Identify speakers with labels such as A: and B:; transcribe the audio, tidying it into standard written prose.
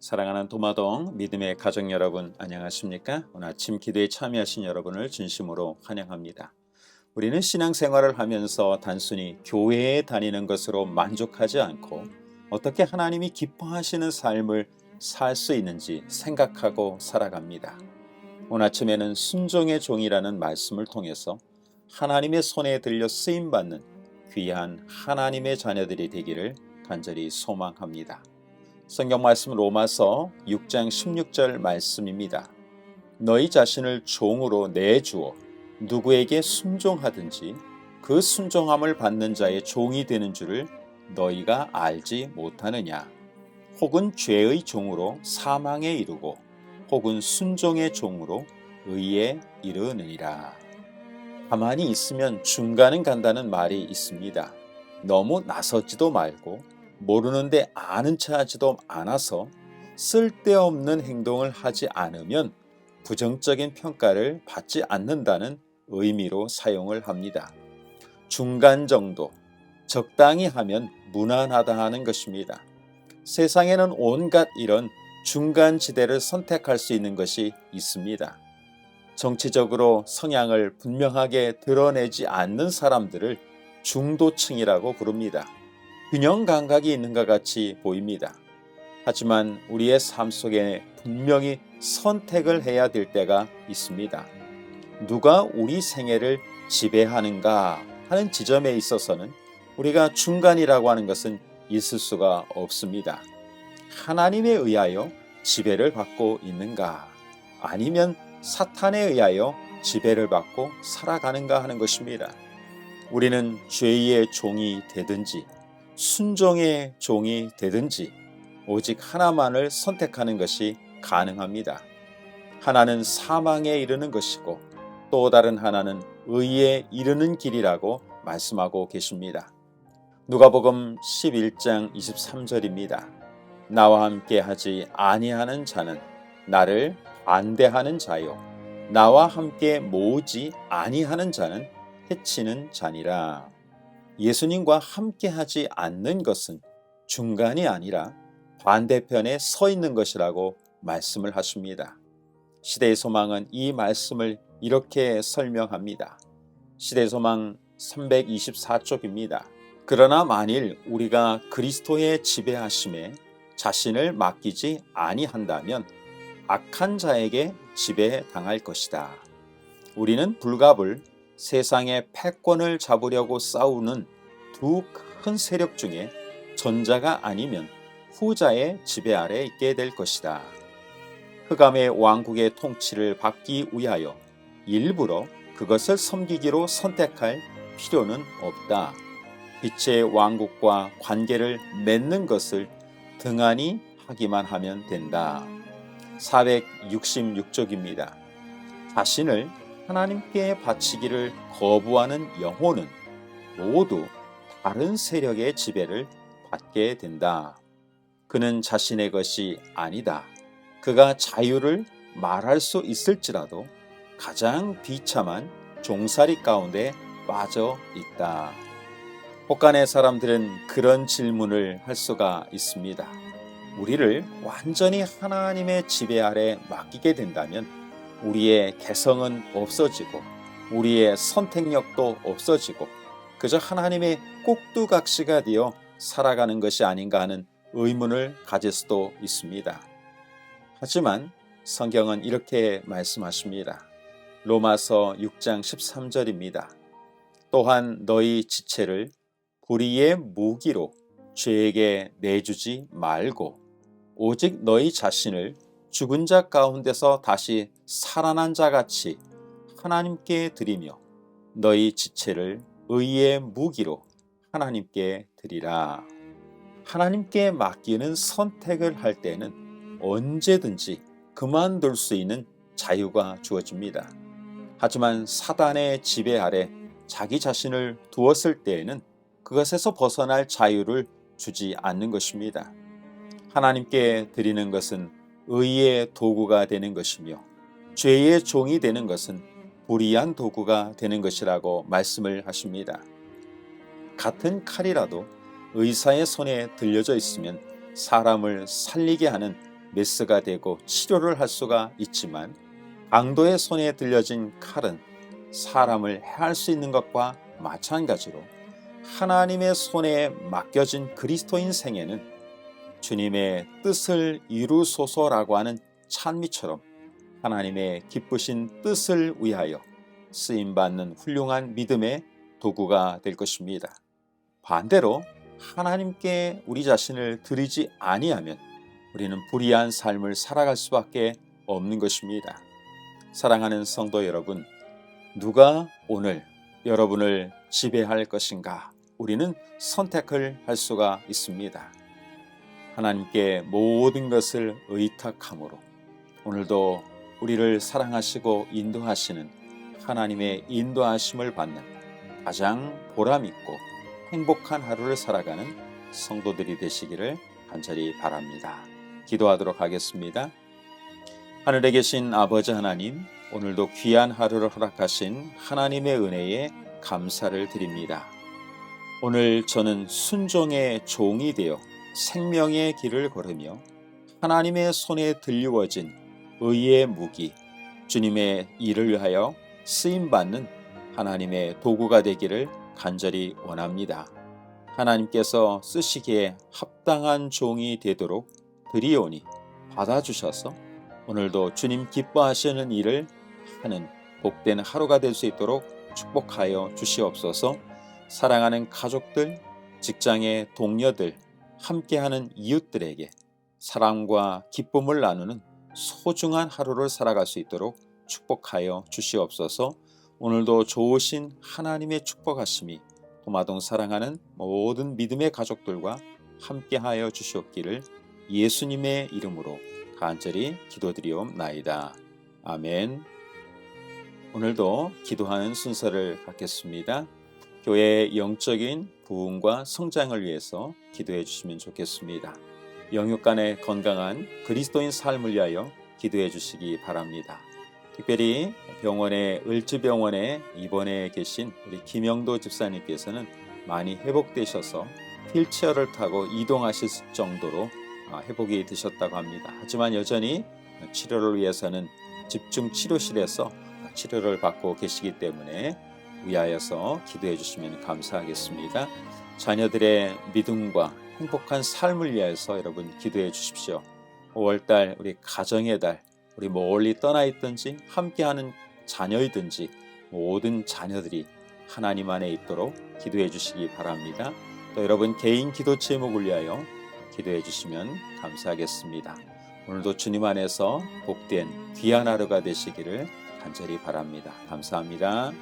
A: 사랑하는 도마동 믿음의 가족 여러분 안녕하십니까? 오늘 아침 기도에 참여하신 여러분을 진심으로 환영합니다. 우리는 신앙생활을 하면서 단순히 교회에 다니는 것으로 만족하지 않고 어떻게 하나님이 기뻐하시는 삶을 살 수 있는지 생각하고 살아갑니다. 오늘 아침에는 순종의 종이라는 말씀을 통해서 하나님의 손에 들려 쓰임받는 귀한 하나님의 자녀들이 되기를 간절히 소망합니다. 성경 말씀 로마서 6장 16절 말씀입니다. 너희 자신을 종으로 내주어 누구에게 순종하든지 그 순종함을 받는 자의 종이 되는 줄을 너희가 알지 못하느냐. 혹은 죄의 종으로 사망에 이르고 혹은 순종의 종으로 의에 이르느니라. 가만히 있으면 중간은 간다는 말이 있습니다. 너무 나서지도 말고 모르는데 아는 체하지도 않아서 쓸데없는 행동을 하지 않으면 부정적인 평가를 받지 않는다는 의미로 사용을 합니다. 중간 정도, 적당히 하면 무난하다 하는 것입니다. 세상에는 온갖 이런 중간지대를 선택할 수 있는 것이 있습니다. 정치적으로 성향을 분명하게 드러내지 않는 사람들을 중도층이라고 부릅니다. 균형 감각이 있는 것 같이 보입니다. 하지만 우리의 삶 속에 분명히 선택을 해야 될 때가 있습니다. 누가 우리 생애를 지배하는가 하는 지점에 있어서는 우리가 중간이라고 하는 것은 있을 수가 없습니다. 하나님에 의하여 지배를 받고 있는가 아니면 사탄에 의하여 지배를 받고 살아가는가 하는 것입니다. 우리는 죄의 종이 되든지 순종의 종이 되든지 오직 하나만을 선택하는 것이 가능합니다. 하나는 사망에 이르는 것이고 또 다른 하나는 의에 이르는 길이라고 말씀하고 계십니다. 누가복음 11장 23절입니다. 나와 함께 하지 아니하는 자는 나를 반대하는 자요 나와 함께 모으지 아니하는 자는 해치는 자니라. 예수님과 함께하지 않는 것은 중간이 아니라 반대편에 서 있는 것이라고 말씀을 하십니다. 시대의 소망은 이 말씀을 이렇게 설명합니다. 시대의 소망 324쪽입니다. 그러나 만일 우리가 그리스도의 지배하심에 자신을 맡기지 아니한다면 악한 자에게 지배당할 것이다. 우리는 불갑을 세상의 패권을 잡으려고 싸우는 두 큰 세력 중에 전자가 아니면 후자의 지배 아래 있게 될 것이다. 흑암의 왕국의 통치를 받기 위하여 일부러 그것을 섬기기로 선택할 필요는 없다. 빛의 왕국과 관계를 맺는 것을 등한히 하기만 하면 된다. 466쪽입니다. 자신을 하나님께 바치기를 거부하는 영혼은 모두 다른 세력의 지배를 받게 된다. 그는 자신의 것이 아니다. 그가 자유를 말할 수 있을지라도 가장 비참한 종살이 가운데 빠져 있다. 혹간의 사람들은 그런 질문을 할 수가 있습니다. 우리를 완전히 하나님의 지배 아래 맡기게 된다면 우리의 개성은 없어지고 우리의 선택력도 없어지고 그저 하나님의 꼭두각시가 되어 살아가는 것이 아닌가 하는 의문을 가질 수도 있습니다. 하지만 성경은 이렇게 말씀하십니다. 로마서 6장 13절입니다. 또한 너희 지체를 불의의 무기로 죄에게 내주지 말고 오직 너희 자신을 죽은 자 가운데서 다시 살아난 자같이 하나님께 드리며 너희 지체를 의의 무기로 하나님께 드리라. 하나님께 맡기는 선택을 할 때는 언제든지 그만둘 수 있는 자유가 주어집니다. 하지만 사단의 지배 아래 자기 자신을 두었을 때에는 그것에서 벗어날 자유를 주지 않는 것입니다. 하나님께 드리는 것은 의의 도구가 되는 것이며 죄의 종이 되는 것은 불의한 도구가 되는 것이라고 말씀을 하십니다. 같은 칼이라도 의사의 손에 들려져 있으면 사람을 살리게 하는 메스가 되고 치료를 할 수가 있지만 강도의 손에 들려진 칼은 사람을 해할 수 있는 것과 마찬가지로 하나님의 손에 맡겨진 그리스도인 생애는 주님의 뜻을 이루소서라고 하는 찬미처럼 하나님의 기쁘신 뜻을 위하여 쓰임받는 훌륭한 믿음의 도구가 될 것입니다. 반대로 하나님께 우리 자신을 드리지 아니하면 우리는 불의한 삶을 살아갈 수밖에 없는 것입니다. 사랑하는 성도 여러분, 누가 오늘 여러분을 지배할 것인가? 우리는 선택을 할 수가 있습니다. 하나님께 모든 것을 의탁함으로 오늘도 우리를 사랑하시고 인도하시는 하나님의 인도하심을 받는 가장 보람있고 행복한 하루를 살아가는 성도들이 되시기를 간절히 바랍니다. 기도하도록 하겠습니다. 하늘에 계신 아버지 하나님, 오늘도 귀한 하루를 허락하신 하나님의 은혜에 감사를 드립니다. 오늘 저는 순종의 종이 되어 생명의 길을 걸으며 하나님의 손에 들리워진 의의 무기, 주님의 일을 위하여 쓰임받는 하나님의 도구가 되기를 간절히 원합니다. 하나님께서 쓰시기에 합당한 종이 되도록 드리오니 받아주셔서 오늘도 주님 기뻐하시는 일을 하는 복된 하루가 될 수 있도록 축복하여 주시옵소서. 사랑하는 가족들, 직장의 동료들, 함께하는 이웃들에게 사랑과 기쁨을 나누는 소중한 하루를 살아갈 수 있도록 축복하여 주시옵소서. 오늘도 좋으신 하나님의 축복하심이 도마동 사랑하는 모든 믿음의 가족들과 함께하여 주시옵기를 예수님의 이름으로 간절히 기도드리옵나이다. 아멘. 오늘도 기도하는 순서를 갖겠습니다. 교회의 영적인 부흥과 성장을 위해서 기도해 주시면 좋겠습니다. 영육 간의 건강한 그리스도인 삶을 위하여 기도해 주시기 바랍니다. 특별히 을지병원에 입원해 계신 우리 김영도 집사님께서는 많이 회복되셔서 휠체어를 타고 이동하실 정도로 회복이 되셨다고 합니다. 하지만 여전히 치료를 위해서는 집중 치료실에서 치료를 받고 계시기 때문에 위하여서 기도해 주시면 감사하겠습니다. 자녀들의 믿음과 행복한 삶을 위하여서 여러분 기도해 주십시오. 5월달 우리 가정의 달, 우리 멀리 떠나 있든지 함께하는 자녀이든지 모든 자녀들이 하나님 안에 있도록 기도해 주시기 바랍니다. 또 여러분 개인 기도 제목을 위하여 기도해 주시면 감사하겠습니다. 오늘도 주님 안에서 복된 귀한 하루가 되시기를 간절히 바랍니다. 감사합니다.